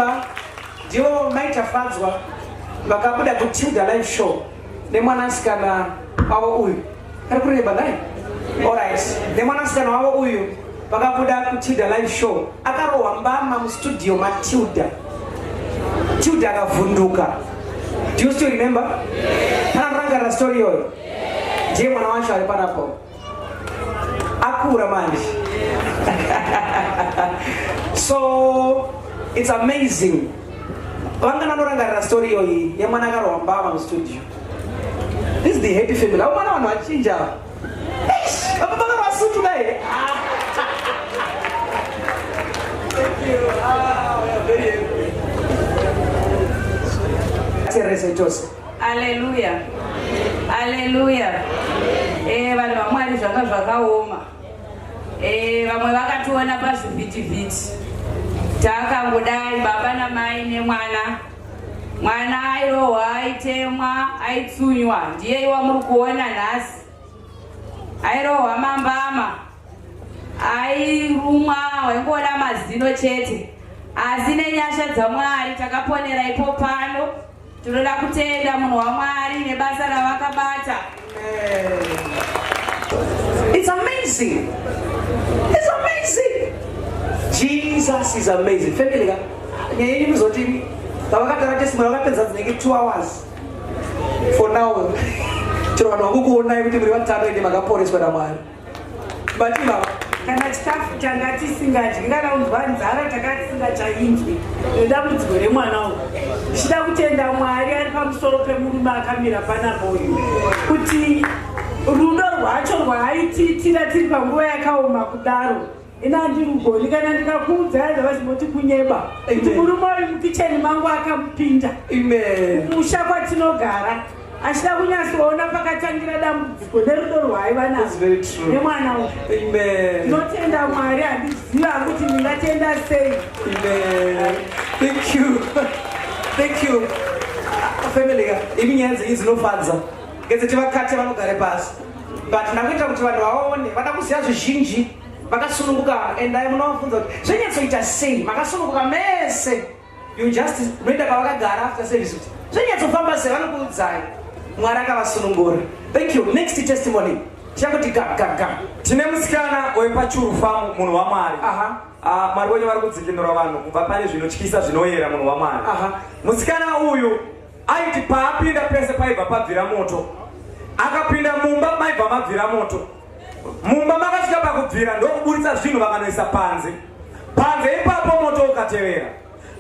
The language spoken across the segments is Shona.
remember ndivo maitafadzwa vakabuda kutilda live show nemwanasikana wavo uyu ari kureba naye. Alright, nemwanasikana wavo uyu vakabuda kutilda live show akarohwa mbama mustudio matilda. Tilda akavhunduka. Do you still remember? Pana kurangarira story iyoyo? Ndiye mwana wacho ari panapo. Akura manje. So it's amazing. Vangana norangarira story iyoyi yemwana akarohwa mbama mustudio. This is the happy family. How many are chinja? Thank you. We are very happy. Hallelujah. Hallelujah. Vanhu vamwari zvanga zvakaoma. Vamwe vakatuona pazvivhitivhiti. Takangodai baba namai nemwana. Mwana airohwa, aitemwa, aitsunywa. Ndiye iwa muri kuona nhasi. Airohwa mambama. Airumwa, waingoona mazino chete. Asi nenyasha dzaMwari takaponera ipo pano. Tinoda kutenda munhu waMwari nebasa ravakabata. It's amazing. It's amazing. Jesus is amazing. Family, nyaya muzoti vavakatara testimony vakapedza dzinenge 2 hours. For now, chero vanhu vakukuonai kuti muri vatano ende makaporeswa naMwari. But kana chikafu changa tisingadyi kana unzwa nzara takati tisingachainzwi nedambudziko remwana uyu. Ndichida kutenda Mwari ari pamusoro pemurume akamira panapo uyu kuti rudo rwacho rwaaitiitira tiri panguva yakaoma kudaro ina handirugoni kana ndikakuudzai zvavazvinoti kunyeba kuti murume uyu mukicheni mangu akamupinda musha kwatinogara achida kunyatsoona pakatangira dambudziko nerudo rwaaiva nazvo nemwana uyu. Ndinotenda Mwari, handiziva kuti ndingatenda sei. Thank you. Thank you. Family, imi nyaya dzenyu dzinofadza ngedzekuti vakati vanogare pasi, but ndakuita kuti vanhu vaone vada kuziva zvizhinji vakasununguka. And I munovafunza kuti zvenyatsoita sei makasununguka mese. You just noita pavakagara after service kuti zvenyatsofamba sei, vanokuudzai Mwari akavasunungura. Thank you. Next testimony. Chakoti gaga. Tine musikana wepachuru famu munhu waMwari. Mwari wenyu vari kudzikinura vanhu kubva pane zvinotyisa zvinoyera munhu waMwari. Musikana uyu aiti paapinda pese paibva pabvira moto. Akapinda mumba maibva mabvira moto. Mumba makasvika pakubvira ndokuburitsa zvinhu vakanoisa panze. Panze ipapo moto ukatevera.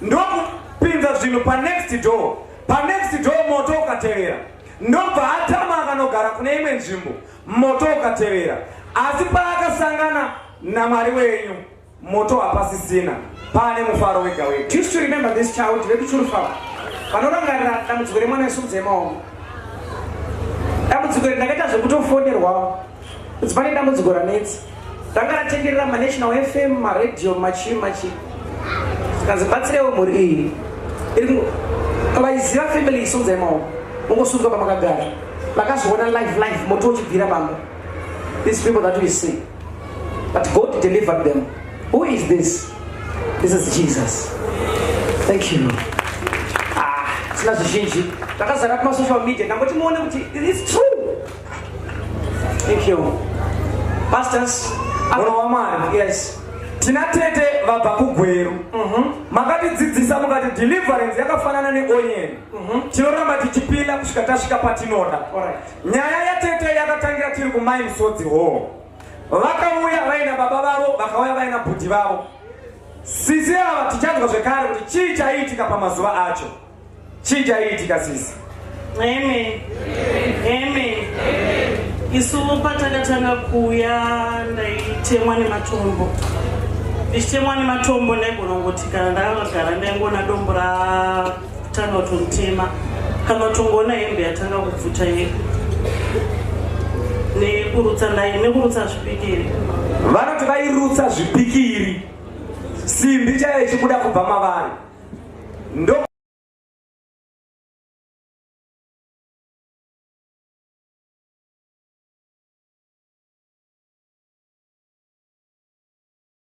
Ndokupinza zvinhu panext door. Panext door moto ukatevera. Ndobva atama akanogara kune imwe nzvimbo moto ukatevera. Asi paakasangana naMwari wenyu moto hapasisina, pane mufaro wega wega. Do you still remember this child? Very true father. Vanorangarira dambudziko remwana wesudzemawo. Dambudziko ndakaita zvekutofonerwawo. Kuti pane dambudziko ranetsa. Ndanga ratenderera maNational FM, maRadio, machi. Sikazibatsirewo mhuri iyi. Vaiziva family isudzemawo. Mungosunga pamakagara. Vakazoona live moto uchibvira bamba. These people that we see. But God delivered them. Who is this? This is Jesus. Thank you. Sina zvizhinji. Takazara kuma social media. Nangoti muone kuti it's true. Thank you. Pastors, munhu waMwari. Yes. Tina Tete vabva kugweru. Makatidzidzisa mukati deliverance yakafanana neonion. Tinoramba tichipinda kusvika tasvika patinoda. Nyaya yaTete yakatangira tiri kumai Musodzi Hall. Vakauya vaina baba vavo, vakauya vaina bhudhi vavo. Sisi ava tichanzwa zvekare kuti chii chaiitika pamazuva acho. Chii chaiitika sisi? Amen. Amen. Isu patakatanga kuuya ndaitemwa nematombo. Ndichitemwa nematombo ndaigona kungoti kana ndakagara ndaingoona dombo ratanga kutonditema kana kutongoona hembe yatanga kubvuta yega. Nekurutsa zvipikiri. Vanoti vairutsa zvipikiri. Simbi chaiye chibuda kubva mavari.